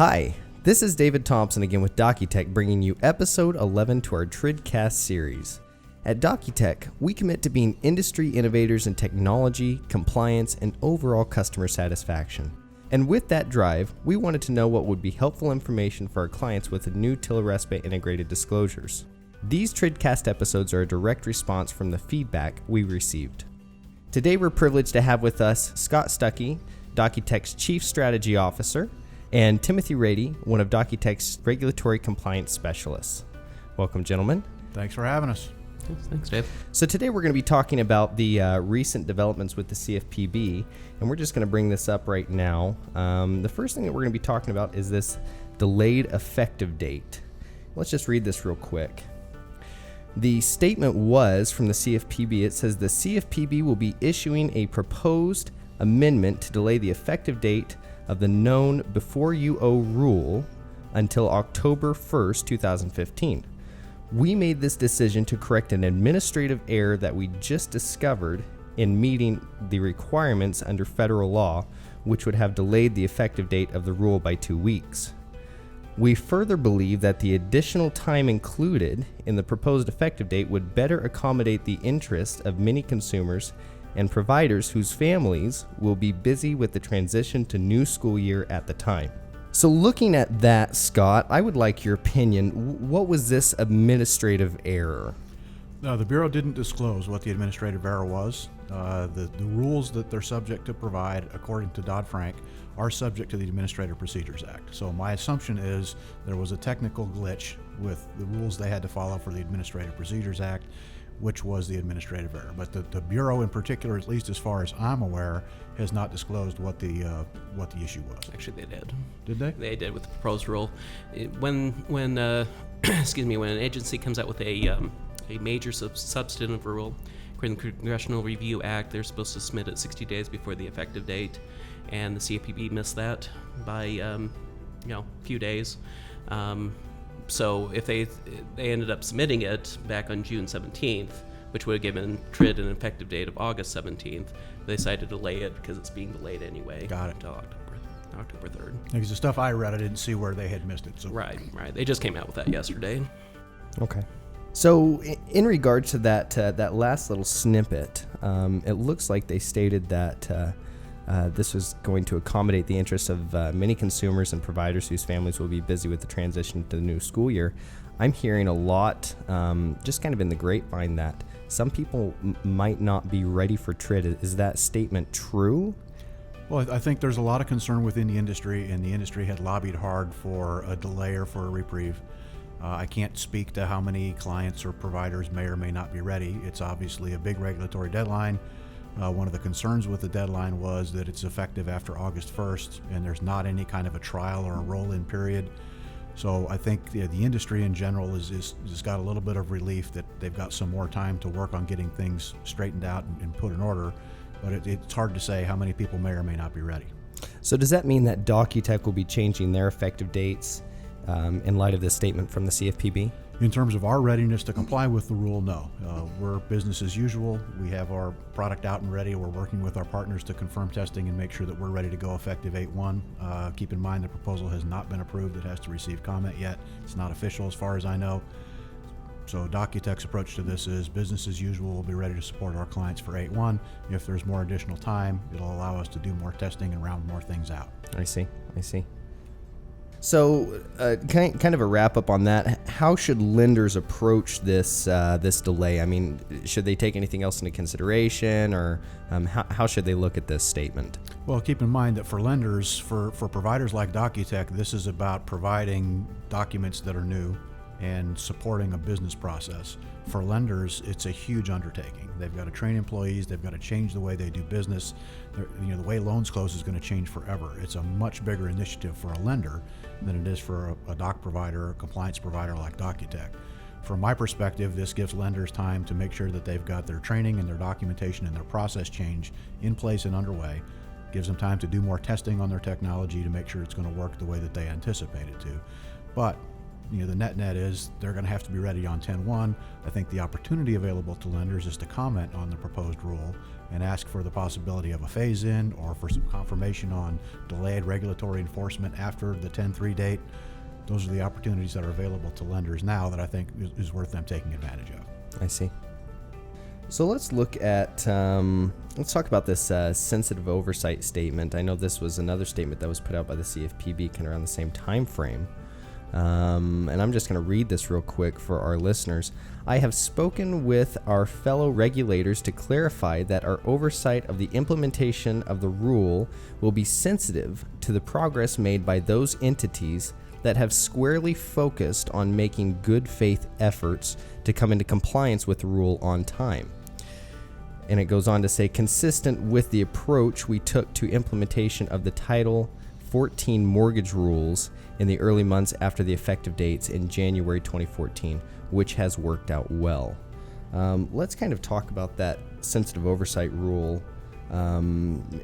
Hi, this is David Thompson again with DocuTech, bringing you episode 11 to our TRIDcast series. At DocuTech, we commit to being industry innovators in technology, compliance, and overall customer satisfaction. And with that drive, we wanted to know what would be helpful information for our clients with the new TILA-RESPA integrated disclosures. These TRIDcast episodes are a direct response from the feedback we received. Today we're privileged to have with us Scott Stuckey, DocuTech's Chief Strategy Officer, and Timothy Rady, one of DocuTech's regulatory compliance specialists. Welcome, gentlemen. Thanks for having us. Thanks, Dave. So today we're going to be talking about the recent developments with the CFPB, and we're just going to bring this up right now. The first thing that we're going to be talking about is this delayed effective date. Let's just read this real quick. The statement was from the CFPB. It says the CFPB will be issuing a proposed amendment to delay the effective date of the known before you owe rule until October 1st, 2015. We made this decision to correct an administrative error that we just discovered in meeting the requirements under federal law, which would have delayed the effective date of the rule by 2 weeks. We further believe that the additional time included in the proposed effective date would better accommodate the interests of many consumers and providers whose families will be busy with the transition to new school year at the time. So looking at that, Scott, I would like your opinion. What was this administrative error? No, the Bureau didn't disclose what the administrative error was. The rules that they're subject to provide, according to Dodd-Frank, are subject to the Administrative Procedures Act. So my assumption is there was a technical glitch with the rules they had to follow for the Administrative Procedures Act, which was the administrative error. But the Bureau in particular, at least as far as I'm aware, has not disclosed what the issue was. Actually, they did. Did they? They did with the proposed rule. When excuse me, when an agency comes out with a major substantive rule, according to the Congressional Review Act, they're supposed to submit it 60 days before the effective date, and the CFPB missed that by a few days. So if they ended up submitting it back on June 17th, which would have given TRID an effective date of August 17th, they decided to delay it because it's being delayed anyway. Got it. Until October 3rd. Because the stuff I read, I didn't see where they had missed it. So. Right. They just came out with that yesterday. Okay. So in regards to that last little snippet, it looks like they stated that this was going to accommodate the interests of many consumers and providers whose families will be busy with the transition to the new school year. I'm hearing a lot, just kind of in the grapevine, that some people might not be ready for TRID. Is that statement true? Well, I think there's a lot of concern within the industry, and the industry had lobbied hard for a delay or for a reprieve. I can't speak to how many clients or providers may or may not be ready. It's obviously a big regulatory deadline. One of the concerns with the deadline was that it's effective after August 1st, and there's not any kind of a trial or a roll-in period. So I think the industry in general is got a little bit of relief that they've got some more time to work on getting things straightened out and put in order. But it's hard to say how many people may or may not be ready. So does that mean that DocuTech will be changing their effective dates in light of this statement from the CFPB? In terms of our readiness to comply with the rule, no. We're business as usual. We have our product out and ready. We're working with our partners to confirm testing and make sure that we're ready to go effective 8/1. Keep in mind the proposal has not been approved. It has to receive comment yet. It's not official as far as I know. So DocuTech's approach to this is business as usual. We'll be ready to support our clients for 8/1. If there's more additional time, it'll allow us to do more testing and round more things out. I see. So, kind of a wrap up on that. How should lenders approach this delay? I mean, should they take anything else into consideration, or how should they look at this statement? Well, keep in mind that for lenders, for providers like DocuTech, this is about providing documents that are new and supporting a business process. For lenders, it's a huge undertaking. They've got to train employees. They've got to change the way they do business. The way loans close is going to change forever. It's a much bigger initiative for a lender than it is for a doc provider, a compliance provider like DocuTech. From my perspective, this gives lenders time to make sure that they've got their training and their documentation and their process change in place and underway. Gives them time to do more testing on their technology to make sure it's going to work the way that they anticipate it to. But the net is they're going to have to be ready on 10/1. I think the opportunity available to lenders is to comment on the proposed rule and ask for the possibility of a phase-in or for some confirmation on delayed regulatory enforcement after the 10/3 date. Those are the opportunities that are available to lenders now that I think is worth them taking advantage of. I see. So let's look at, let's talk about this sensitive oversight statement. I know this was another statement that was put out by the CFPB kind of around the same time frame. And I'm just going to read this real quick for our listeners. I have spoken with our fellow regulators to clarify that our oversight of the implementation of the rule will be sensitive to the progress made by those entities that have squarely focused on making good faith efforts to come into compliance with the rule on time. And it goes on to say, consistent with the approach we took to implementation of the Title 14 mortgage rules in the early months after the effective dates in January 2014, which has worked out well. Let's kind of talk about that sensitive oversight rule.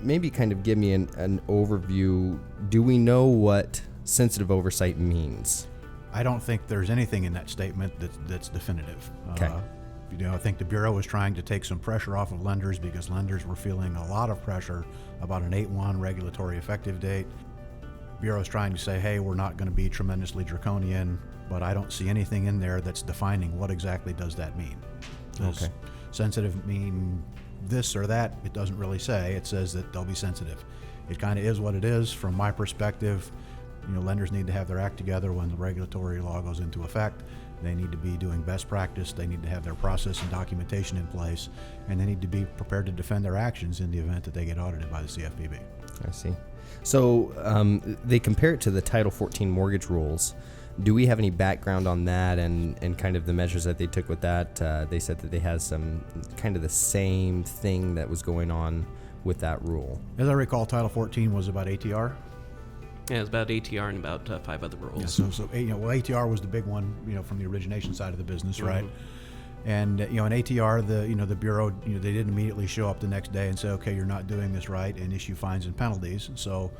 Maybe kind of give me an overview. Do we know what sensitive oversight means? I don't think there's anything in that statement that's definitive. Okay. I think the Bureau was trying to take some pressure off of lenders because lenders were feeling a lot of pressure about an 8/1 regulatory effective date. Bureau is trying to say, hey, we're not going to be tremendously draconian, but I don't see anything in there that's defining what exactly does that mean. Does sensitive mean this or that? It doesn't really say. It says that they'll be sensitive. It kind of is what it is. From my perspective, lenders need to have their act together when the regulatory law goes into effect. They need to be doing best practice. They need to have their process and documentation in place, and they need to be prepared to defend their actions in the event that they get audited by the CFPB. I see. So they compare it to the Title 14 mortgage rules. Do we have any background on that and kind of the measures that they took with that? They said that they had some kind of the same thing that was going on with that rule. As I recall, Title 14 was about ATR. Yeah, it's about ATR and about 5 other rules. Yeah, so ATR was the big one, from the origination side of the business, right? And in ATR, the Bureau, they didn't immediately show up the next day and say, okay, you're not doing this right, and issue fines and penalties. So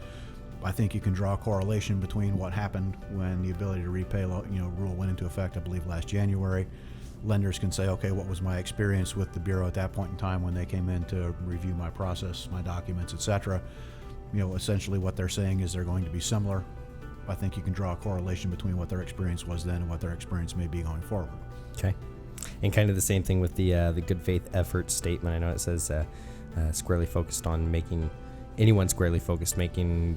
I think you can draw a correlation between what happened when the ability to repay, rule went into effect, I believe, last January. Lenders can say, okay, what was my experience with the Bureau at that point in time when they came in to review my process, my documents, etc. Essentially what they're saying is they're going to be similar. I think you can draw a correlation between what their experience was then and what their experience may be going forward. Okay. And kind of the same thing with the good faith effort statement. I know it says squarely focused on making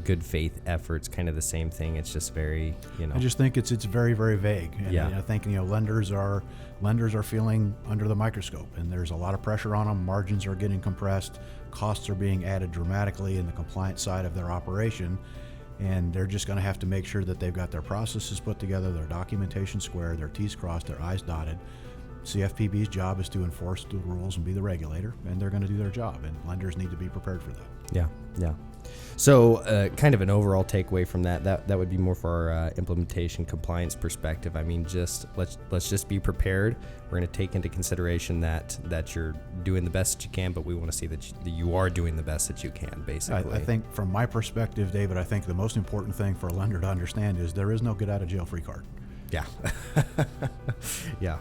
good faith efforts. Kind of the same thing. It's just very, I just think it's very, very vague. And I think lenders are feeling under the microscope, and there's a lot of pressure on them. Margins are getting compressed. Costs are being added dramatically in the compliance side of their operation, and they're just going to have to make sure that they've got their processes put together, their documentation square, their T's crossed, their I's dotted. CFPB's job is to enforce the rules and be the regulator, and they're going to do their job, and lenders need to be prepared for that. Yeah. So kind of an overall takeaway from that would be more for our implementation compliance perspective. I mean, let's just be prepared. We're going to take into consideration that you're doing the best that you can, but we want to see that you are doing the best that you can, basically. I think from my perspective, David, I think the most important thing for a lender to understand is there is no get out of jail free card. Yeah. Yeah.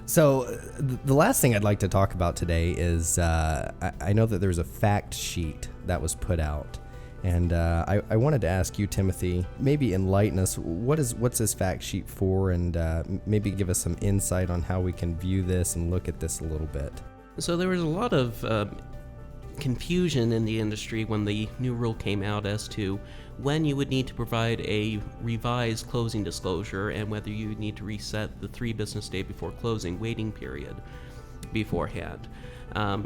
So the last thing I'd like to talk about today is I know that there's a fact sheet that was put out, and I wanted to ask you, Timothy, maybe enlighten us. What's this fact sheet for, and maybe give us some insight on how we can view this and look at this a little bit. So there was a lot of confusion in the industry when the new rule came out as to when you would need to provide a revised closing disclosure and whether you would need to reset the 3 business day before closing waiting period beforehand.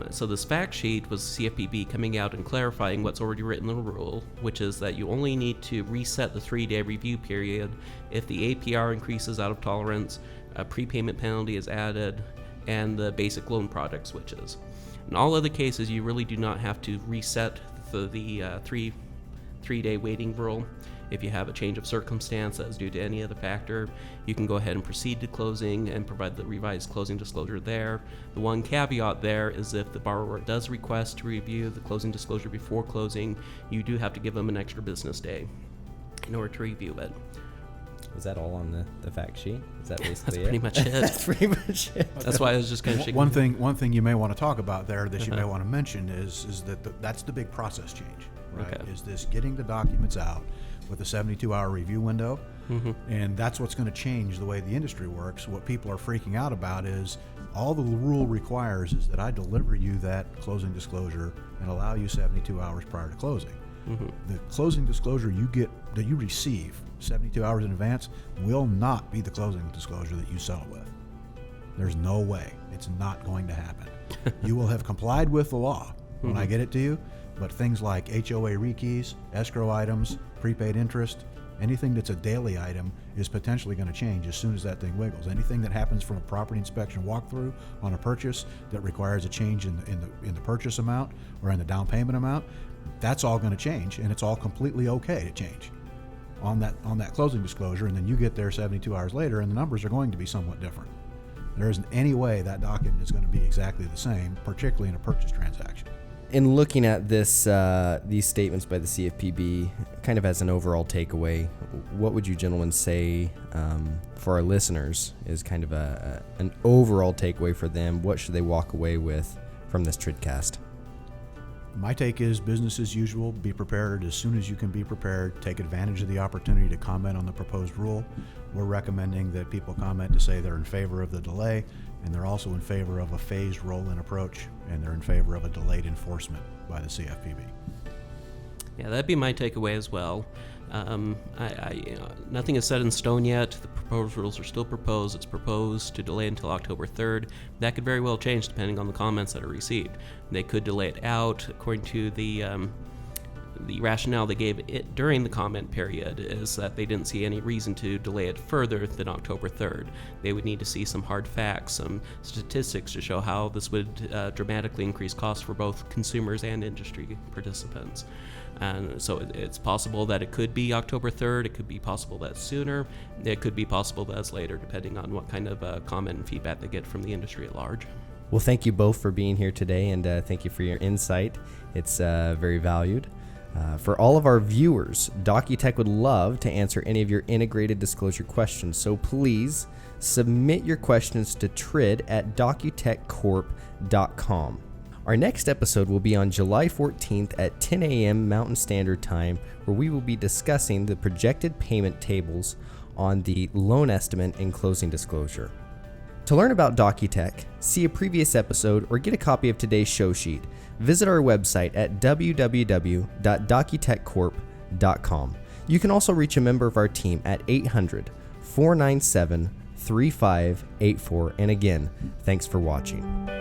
So this fact sheet was CFPB coming out and clarifying what's already written in the rule, which is that you only need to reset the 3-day review period if the APR increases out of tolerance, a prepayment penalty is added, and the basic loan product switches. In all other cases, you really do not have to reset the 3-day waiting rule. If you have a change of circumstance that is due to any other factor, you can go ahead and proceed to closing and provide the revised closing disclosure there. The one caveat there is if the borrower does request to review the closing disclosure before closing, you do have to give them an extra business day in order to review it. Was that all on the fact sheet? Is that That's basically pretty it? much it. That's pretty much it. That's why I was just kind of shaking. One thing you may want to talk about there that you may want to mention is that that's the big process change, right? Okay. Is this getting the documents out with a 72-hour review window, and that's what's going to change the way the industry works. What people are freaking out about is all the rule requires is that I deliver you that closing disclosure and allow you 72 hours prior to closing. The closing disclosure that you receive 72 hours in advance will not be the closing disclosure that you settle with. There's no way. It's not going to happen. You will have complied with the law when I get it to you, but things like HOA rekeys, escrow items, prepaid interest, anything that's a daily item is potentially going to change as soon as that thing wiggles. Anything that happens from a property inspection walkthrough on a purchase that requires a change in the purchase amount or in the down payment amount, that's all going to change, and it's all completely okay to change on that closing disclosure. And then you get there 72 hours later, and the numbers are going to be somewhat different. There isn't any way that document is going to be exactly the same, particularly in a purchase transaction. In looking at this, these statements by the CFPB, kind of as an overall takeaway, what would you gentlemen say for our listeners is kind of an overall takeaway for them? What should they walk away with from this TRIDcast? My take is business as usual. Be prepared as soon as you can be prepared. Take advantage of the opportunity to comment on the proposed rule. We're recommending that people comment to say they're in favor of the delay, and they're also in favor of a phased roll-in approach, and they're in favor of a delayed enforcement by the CFPB. Yeah, that'd be my takeaway as well. Nothing is set in stone yet. The proposed rules are still proposed. It's proposed to delay until October 3rd. That could very well change depending on the comments that are received. They could delay it out. According to the rationale they gave it during the comment period is that they didn't see any reason to delay it further than October 3rd. They would need to see some hard facts, some statistics to show how this would dramatically increase costs for both consumers and industry participants. And so it's possible that it could be October 3rd. It could be possible that's sooner. It could be possible that's later, depending on what kind of comment and feedback they get from the industry at large. Well, thank you both for being here today, and thank you for your insight. It's very valued. For all of our viewers, DocuTech would love to answer any of your integrated disclosure questions, so please submit your questions to trid@docutechcorp.com. Our next episode will be on July 14th at 10 a.m. Mountain Standard Time, where we will be discussing the projected payment tables on the loan estimate and closing disclosure. To learn about DocuTech, see a previous episode, or get a copy of today's show sheet, visit our website at www.docutechcorp.com. You can also reach a member of our team at 800-497-3584. And again, thanks for watching.